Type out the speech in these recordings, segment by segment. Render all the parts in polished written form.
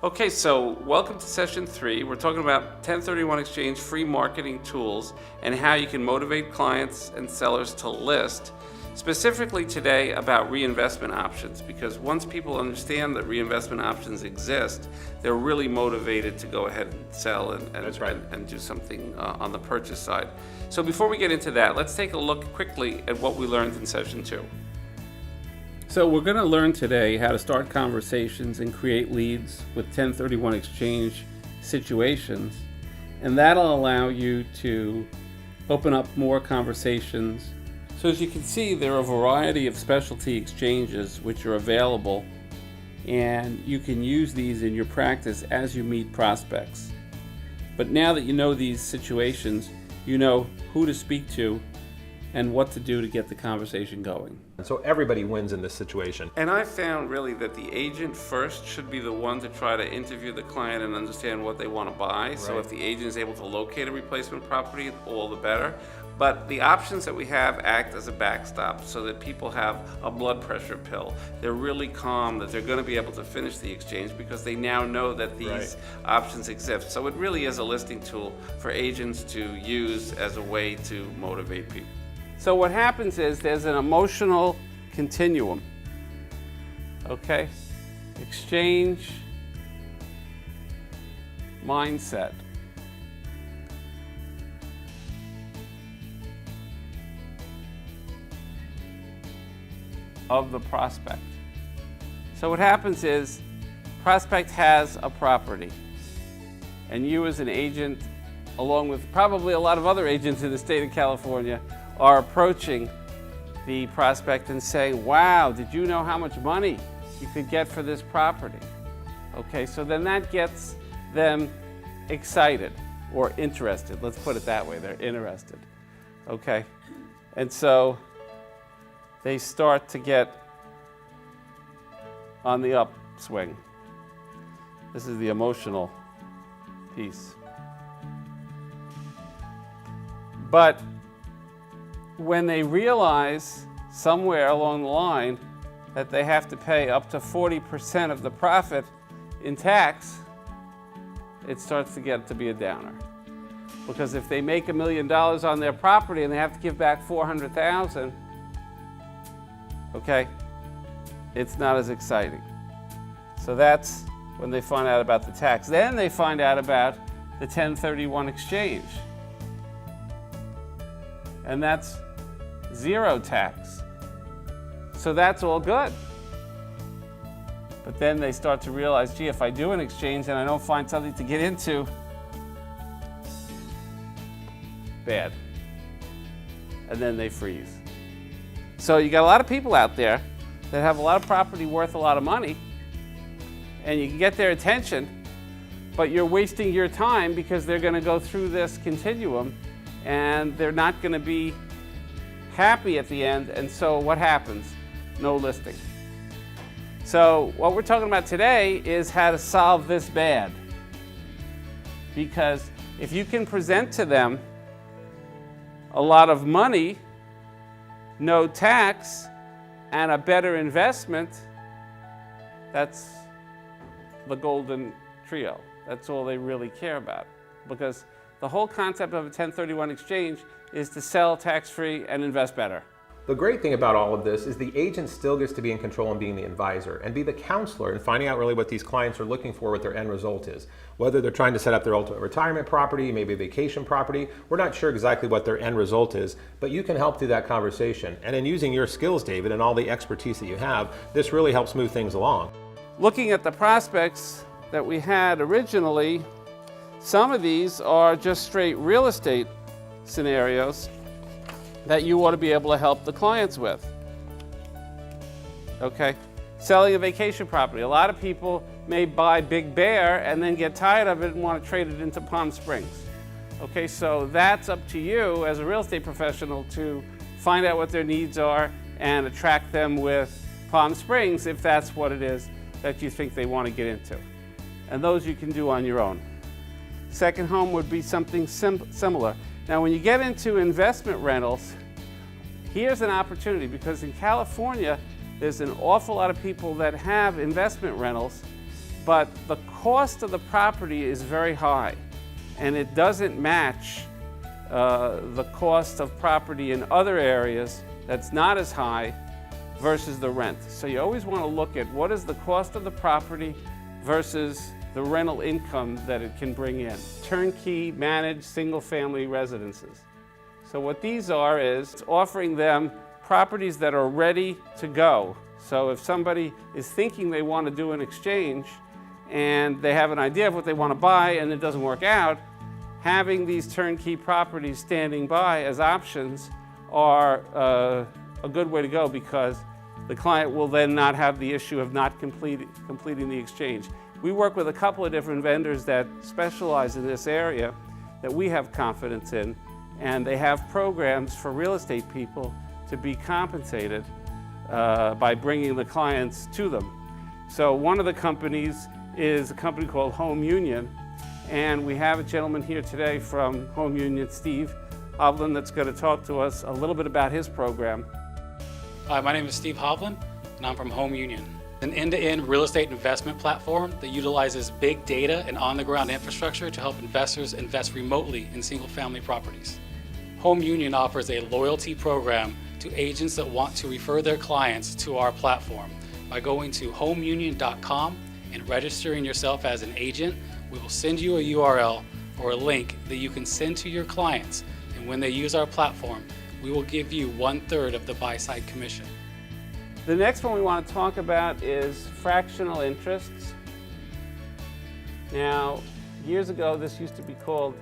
Okay, so welcome to session 3. We're talking about 1031 exchange free marketing tools and how you can motivate clients and sellers to list. Specifically today about reinvestment options, because once people understand that reinvestment options exist, they're really motivated to go ahead and sell and do something on the purchase side. So before we get into that, let's take a look quickly at what we learned in session 2. So we're going to learn today how to start conversations and create leads with 1031 exchange situations, and that'll allow you to open up more conversations. So as you can see, there are a variety of specialty exchanges which are available, and you can use these in your practice as you meet prospects. But now that you know these situations, you know who to speak to and what to do to get the conversation going. And so everybody wins in this situation. And I found really that the agent first should be the one to try to interview the client and understand what they want to buy. Right. So if the agent is able to locate a replacement property, all the better. But the options that we have act as a backstop so that people have a blood pressure pill. They're really calm that they're going to be able to finish the exchange because they now know that these options exist. So it really is a listing tool for agents to use as a way to motivate people. So what happens is there's an emotional continuum, okay? Exchange, mindset. Of the prospect. So what happens is prospect has a property, and you as an agent, along with probably a lot of other agents in the state of California, are approaching the prospect and saying, wow, did you know how much money you could get for this property? Okay, so then that gets them excited or interested. Let's put it that way, they're interested. Okay, and so they start to get on the upswing. This is the emotional piece. But when they realize somewhere along the line that they have to pay up to 40% of the profit in tax, it starts to get to be a downer. Because if they make $1 million on their property and they have to give back $400,000, okay, it's not as exciting. So that's when they find out about the tax. Then they find out about the 1031 exchange. And that's zero tax. So that's all good. But then they start to realize, gee, if I do an exchange and I don't find something to get into, bad. And then they freeze. So you got a lot of people out there that have a lot of property worth a lot of money, and you can get their attention, but you're wasting your time because they're going to go through this continuum and they're not going to be happy at the end. And so what happens? No listing. So what we're talking about today is how to solve this bad. Because if you can present to them a lot of money, no tax, and a better investment, that's the golden trio. That's all they really care about. Because the whole concept of a 1031 exchange is to sell tax-free and invest better. The great thing about all of this is the agent still gets to be in control and being the advisor and be the counselor and finding out really what these clients are looking for, what their end result is. Whether they're trying to set up their ultimate retirement property, maybe a vacation property, we're not sure exactly what their end result is, but you can help through that conversation. And in using your skills, David, and all the expertise that you have, this really helps move things along. Looking at the prospects that we had originally, some of these are just straight real estate scenarios that you ought to be able to help the clients with. Okay, selling a vacation property. A lot of people may buy Big Bear and then get tired of it and want to trade it into Palm Springs. Okay, so that's up to you as a real estate professional to find out what their needs are and attract them with Palm Springs if that's what it is that you think they want to get into. And those you can do on your own. Second home would be something similar. Now, when you get into investment rentals, here's an opportunity, because in California, there's an awful lot of people that have investment rentals, but the cost of the property is very high, and it doesn't match the cost of property in other areas that's not as high versus the rent. So you always want to look at what is the cost of the property versus the rental income that it can bring in. Turnkey managed single-family residences. So what these are is offering them properties that are ready to go. So if somebody is thinking they want to do an exchange and they have an idea of what they want to buy and it doesn't work out, having these turnkey properties standing by as options are a good way to go, because the client will then not have the issue of not completing the exchange. We work with a couple of different vendors that specialize in this area that we have confidence in, and they have programs for real estate people to be compensated by bringing the clients to them. So one of the companies is a company called Home Union, and we have a gentleman here today from Home Union, Steve Hovland, that's going to talk to us a little bit about his program. Hi, my name is Steve Hovland, and I'm from Home Union, an end-to-end real estate investment platform that utilizes big data and on-the-ground infrastructure to help investors invest remotely in single-family properties. Home Union offers a loyalty program to agents that want to refer their clients to our platform. By going to homeunion.com and registering yourself as an agent, we will send you a URL or a link that you can send to your clients, and when they use our platform, we will give you 1/3 of the buy-side commission. The next one we want to talk about is fractional interests. Now, years ago, this used to be called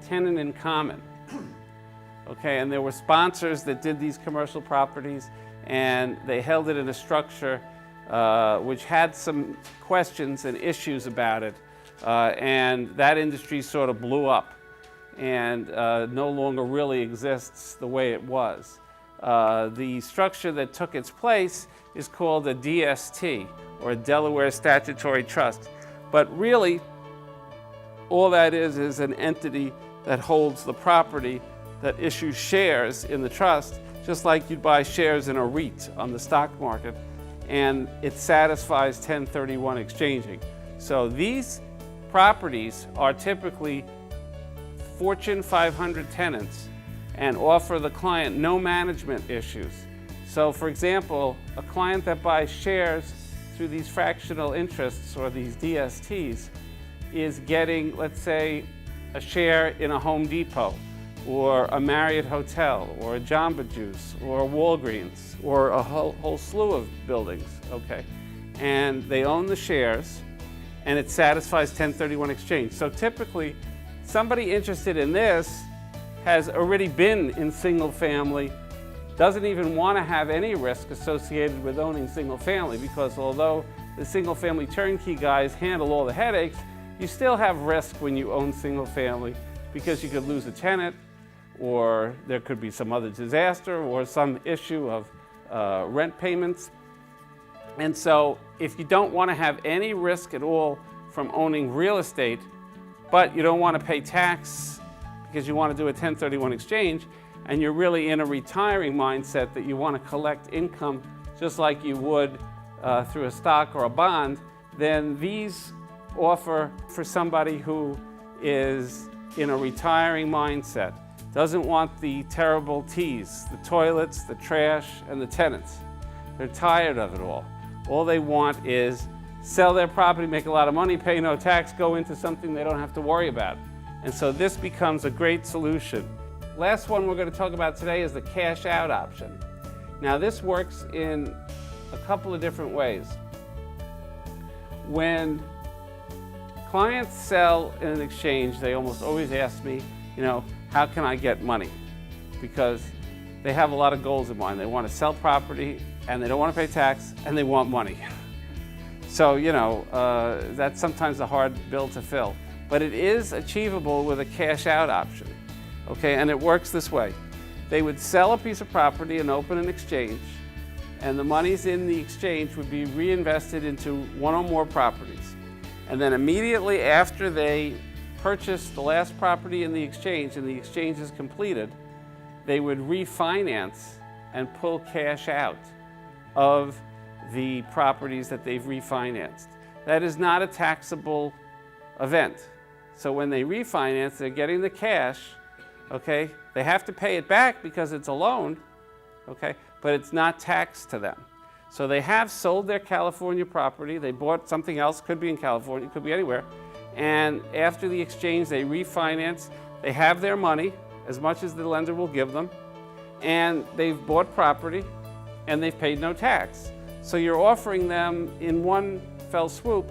tenant in common. Okay, and there were sponsors that did these commercial properties, and they held it in a structure which had some questions and issues about it, and that industry sort of blew up and no longer really exists the way it was. The structure that took its place is called a DST, or a Delaware Statutory Trust. But really, all that is an entity that holds the property, that issues shares in the trust, just like you'd buy shares in a REIT on the stock market, and it satisfies 1031 exchanging. So these properties are typically Fortune 500 tenants and offer the client no management issues. So for example, a client that buys shares through these fractional interests or these DSTs is getting, let's say, a share in a Home Depot or a Marriott Hotel or a Jamba Juice or a Walgreens or a whole slew of buildings, okay? And they own the shares and it satisfies 1031 exchange. So typically, somebody interested in this has already been in single family, doesn't even want to have any risk associated with owning single family, because although the single family turnkey guys handle all the headaches, you still have risk when you own single family, because you could lose a tenant, or there could be some other disaster or some issue of rent payments. And so if you don't want to have any risk at all from owning real estate, but you don't want to pay tax because you want to do a 1031 exchange, and you're really in a retiring mindset that you want to collect income just like you would through a stock or a bond, then these offer for somebody who is in a retiring mindset, doesn't want the terrible T's, the toilets, the trash, and the tenants. They're tired of it all. All they want is sell their property, make a lot of money, pay no tax, go into something they don't have to worry about. And so this becomes a great solution. Last one we're going to talk about today is the cash out option. Now this works in a couple of different ways. When clients sell in an exchange, they almost always ask me, how can I get money? Because they have a lot of goals in mind. They want to sell property, and they don't want to pay tax, and they want money. So, that's sometimes a hard bill to fill. But it is achievable with a cash out option, okay? And it works this way. They would sell a piece of property and open an exchange, and the monies in the exchange would be reinvested into one or more properties. And then immediately after they purchase the last property in the exchange and the exchange is completed, they would refinance and pull cash out of the properties that they've refinanced. that is not a taxable event. So when they refinance, they're getting the cash, okay? They have to pay it back because it's a loan, okay? But it's not taxed to them. So they have sold their California property, they bought something else, could be in California, could be anywhere, and after the exchange they refinance, they have their money, as much as the lender will give them, and they've bought property, and they've paid no tax. So you're offering them, in one fell swoop,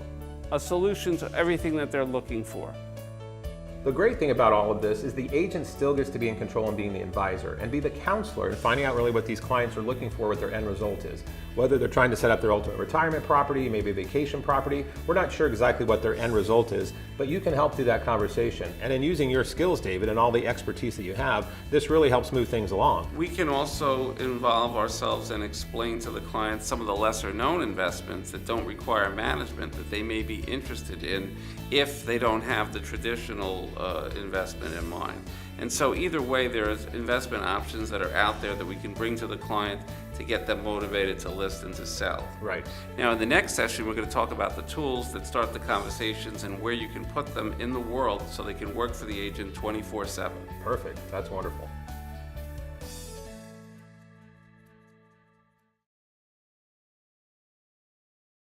a solution to everything that they're looking for. The great thing about all of this is the agent still gets to be in control and being the advisor and be the counselor and finding out really what these clients are looking for, what their end result is. Whether they're trying to set up their ultimate retirement property, maybe a vacation property, we're not sure exactly what their end result is, but you can help through that conversation. And in using your skills, David, and all the expertise that you have, this really helps move things along. We can also involve ourselves and explain to the clients some of the lesser known investments that don't require management that they may be interested in if they don't have the traditional investment in mind. And so either way, there's investment options that are out there that we can bring to the client to get them motivated to list and to sell. Right. Now in the next session, we're going to talk about the tools that start the conversations and where you can put them in the world so they can work for the agent 24/7. Perfect. That's wonderful.